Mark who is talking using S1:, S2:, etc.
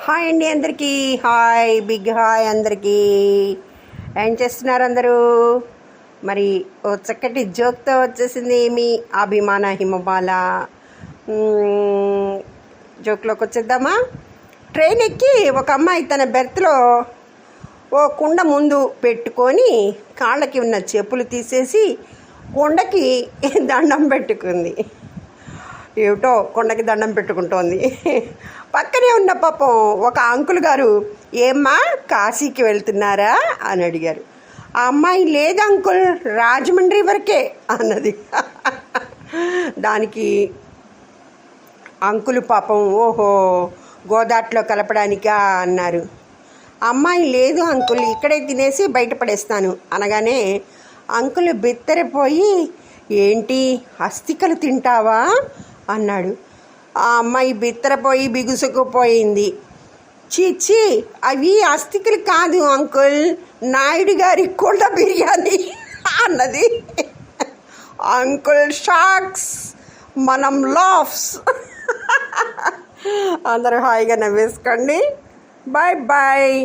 S1: Hi అండి అందరికీ. Hi, big hi అందరికీ. ఏం చేస్తున్నారు అందరూ? మరి ఓ చక్కటి జోక్తో వచ్చేసింది మీ అభిమాన హిమబాల. జోక్లోకి వచ్చేద్దామా? ట్రైన్ ఎక్కి ఒక అమ్మాయి తన బెర్త్లో ఓ కుండ ముందు పెట్టుకొని కాళ్ళకి ఉన్న చెప్పులు తీసేసి కుండకి దండం పెట్టుకుంది. ఏమిటో కొండకి దండం పెట్టుకుంటోంది. పక్కనే ఉన్న పాపం ఒక అంకుల్ గారు, ఏమ్మా కాశీకి వెళ్తున్నారా అని అడిగారు. ఆ అమ్మాయి, లేదు అంకుల్, రాజమండ్రి వరకే అన్నది. దానికి అంకుల్ పాపం, ఓహో గోదాట్లో కలపడానికా అన్నారు. అమ్మాయి, లేదు అంకుల్, ఇక్కడే తినేసి బయటపడేస్తాను అనగానే అంకుల్ బిత్తరపోయి, ఏంటి అస్థికలు తింటావా అన్నాడు. ఆ అమ్మాయి బిత్తరపోయి బిగుసుకుపోయింది. చీచి, అవి అస్థికలు కాదు అంకుల్, నాయుడు గారి కుండ బిర్యానీ అన్నది. అంకుల్ షాక్స్, మనం లాఫ్స్. అందరూ హాయిగా నవ్వేసుకోండి. Bye bye.